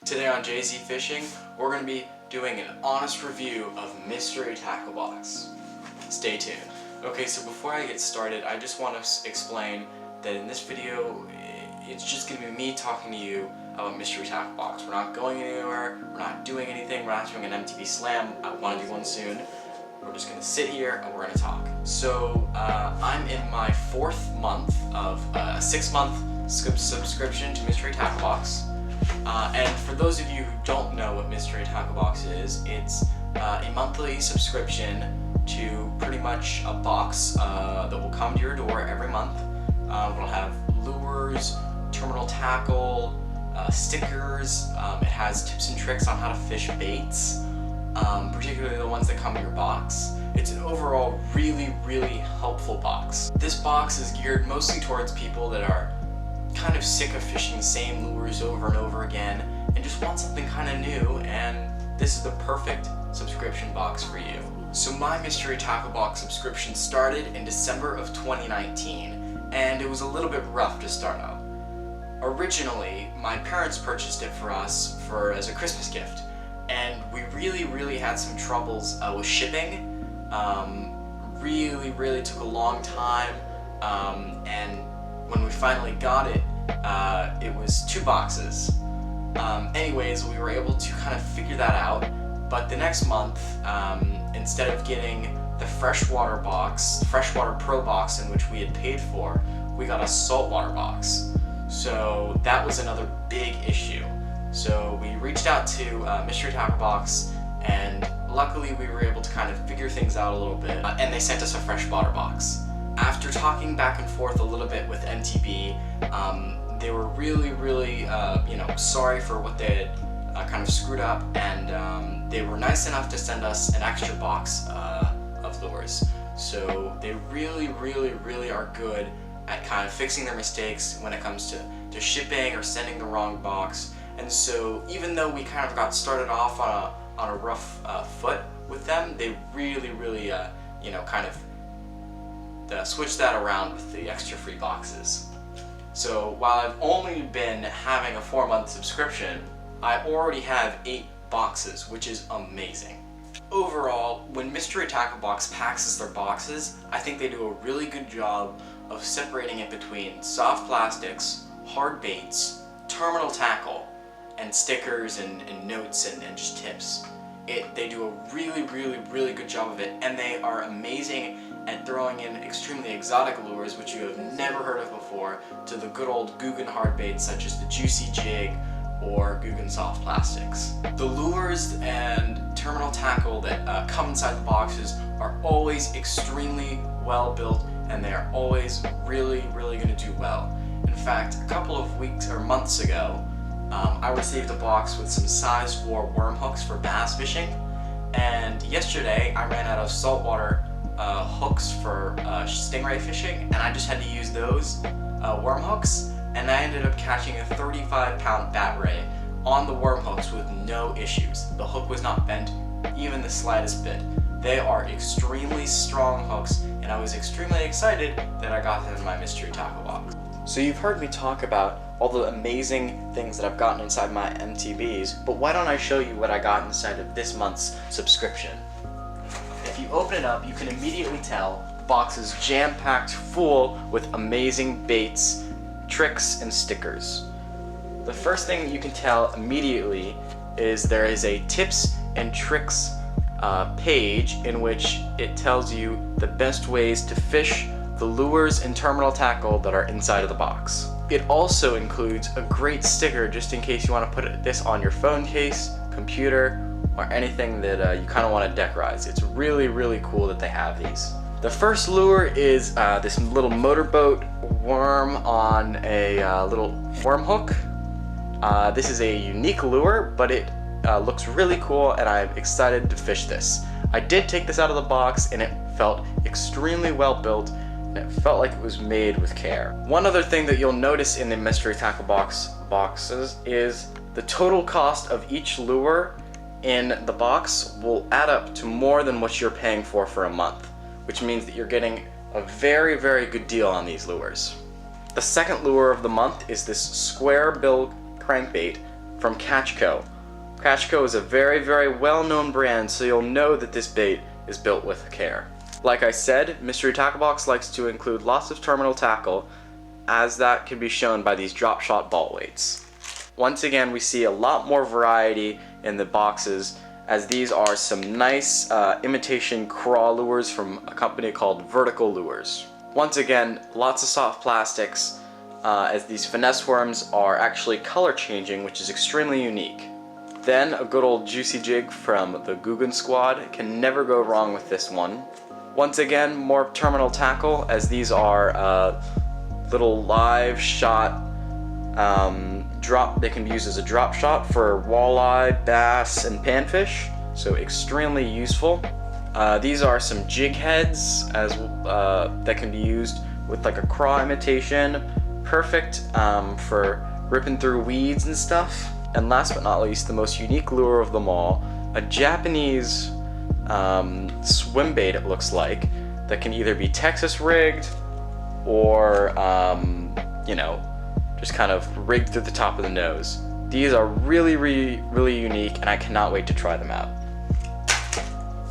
Today on JZ Fishing, we're going to be doing an honest review of Mystery Tackle Box. Stay tuned. Okay, so before I get started, I just want to explain that in this video, it's just going to be me talking to you about Mystery Tackle Box. We're not going anywhere, we're not doing anything, we're not doing an MTB slam. I want to do one soon. We're just going to sit here and we're going to talk. So, I'm in my 4th month of a 6-month subscription to Mystery Tackle Box. And for those of you who don't know what Mystery Tackle Box is, it's a monthly subscription to pretty much a box that will come to your door every month. It'll have lures, terminal tackle, stickers. It has tips and tricks on how to fish baits, particularly the ones that come in your box. It's an overall really helpful box. This box is geared mostly towards people that are kind of sick of fishing the same lures over and over again and just want something kind of new, and this is the perfect subscription box for you. So my Mystery Tackle Box subscription started in December of 2019, and it was a little bit rough to start out. Originally, my parents purchased it for us as a Christmas gift, and we really had some troubles with shipping. Really took a long time, and when we finally got it, it was 2 boxes. Anyways, we were able to kind of figure that out, but the next month, instead of getting the freshwater pro box in which we had paid for, we got a saltwater box. So that was another big issue. So we reached out to Mystery Tackle Box, and luckily we were able to kind of figure things out a little bit, and they sent us a freshwater box. After talking back and forth a little bit with MTB, they were really sorry for what they had kind of screwed up, and they were nice enough to send us an extra box of lures. So they really are good at kind of fixing their mistakes when it comes to shipping or sending the wrong box. And so even though we kind of got started off on a rough foot with them, they really kind of switch that around with the extra free boxes. So while I've only been having a 4-month subscription, I already have 8 boxes, which is amazing. Overall, when Mystery Tackle Box packs their boxes, I think they do a really good job of separating it between soft plastics, hard baits, terminal tackle, and stickers and notes and just tips. They do a really good job of it, and they are amazing at throwing in extremely exotic lures which you have never heard of before, to the good old Googan hard baits such as the Juicy Jig or Googan soft plastics. The lures and terminal tackle that come inside the boxes are always extremely well built, and they are always really going to do well. In fact, a couple of weeks or months ago, I received a box with some size 4 worm hooks for bass fishing, and yesterday I ran out of saltwater hooks for stingray fishing, and I just had to use those worm hooks, and I ended up catching a 35-pound bat ray on the worm hooks with no issues. The hook was not bent even the slightest bit. They are extremely strong hooks, and I was extremely excited that I got them in my Mystery Tackle Box. So you've heard me talk about all the amazing things that I've gotten inside my MTBs, but why don't I show you what I got inside of this month's subscription? If you open it up, you can immediately tell the box is jam-packed full with amazing baits, tricks, and stickers. The first thing you can tell immediately is there is a tips and tricks page in which it tells you the best ways to fish the lures and terminal tackle that are inside of the box. It also includes a great sticker just in case you want to put this on your phone case, computer, or anything that you kind of want to decorize. It's really cool that they have these. The first lure is this little motorboat worm on a little worm hook. This is a unique lure, but it looks really cool, and I'm excited to fish this. I did take this out of the box, and it felt extremely well built, and it felt like it was made with care. One other thing that you'll notice in the Mystery Tackle Box boxes is the total cost of each lure in the box will add up to more than what you're paying for a month, which means that you're getting a very good deal on these lures. The second lure of the month is this square bill crankbait from Catchco. Catchco is a very, very well-known brand, so you'll know that this bait is built with care. Like I said, Mystery Tackle Box likes to include lots of terminal tackle, as that can be shown by these drop shot ball weights. Once again, we see a lot more variety in the boxes, as these are some nice imitation crawl lures from a company called Vertical Lures. Once again, lots of soft plastics, as these finesse worms are actually color changing, which is extremely unique. Then a good old juicy jig from the Guggen Squad. Can never go wrong with this one. Once again, more terminal tackle, as these are little live shot drop. They can be used as a drop shot for walleye, bass, and panfish, so extremely useful. These are some jig heads that can be used with like a craw imitation, perfect for ripping through weeds and stuff. And last but not least, the most unique lure of them all, a Japanese swim bait, it looks like, that can either be Texas rigged or just kind of rigged through the top of the nose. These are really, really, really unique, and I cannot wait to try them out.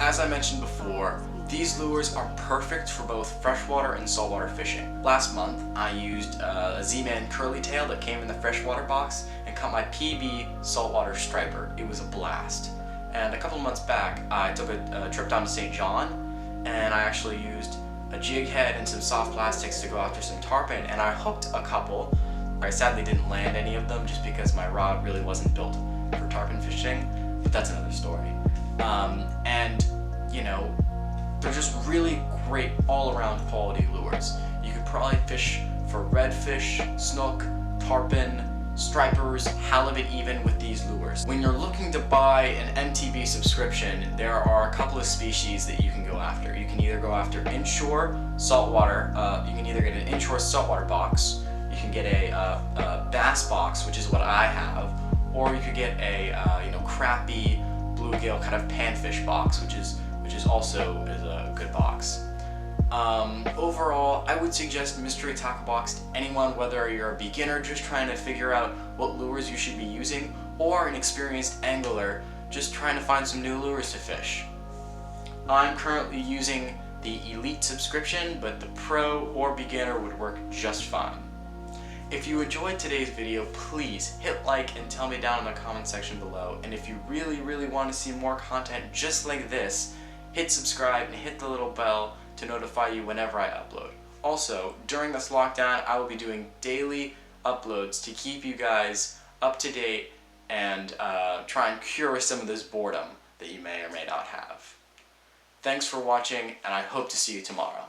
As I mentioned before, these lures are perfect for both freshwater and saltwater fishing. Last month, I used a Z-Man curly tail that came in the freshwater box and caught my PB saltwater striper. It was a blast. And a couple months back, I took a trip down to St. John, and I actually used a jig head and some soft plastics to go after some tarpon, and I hooked a couple. I sadly didn't land any of them just because my rod really wasn't built for tarpon fishing, but that's another story. They're just really great all-around quality lures. You could probably fish for redfish, snook, tarpon, stripers, halibut even with these lures. When you're looking to buy an MTB subscription, there are a couple of species that you can go after. You can either go after inshore saltwater, you can either get an inshore saltwater box, you can get a bass box, which is what I have, or you could get a crappie bluegill kind of panfish box, which is also a good box. Overall, I would suggest Mystery Tackle Box to anyone, whether you're a beginner just trying to figure out what lures you should be using, or an experienced angler just trying to find some new lures to fish. I'm currently using the Elite subscription, but the Pro or beginner would work just fine. If you enjoyed today's video, please hit like and tell me down in the comment section below. And if you really, really want to see more content just like this, hit subscribe and hit the little bell to notify you whenever I upload. Also, during this lockdown, I will be doing daily uploads to keep you guys up to date and try and cure some of this boredom that you may or may not have. Thanks for watching, and I hope to see you tomorrow.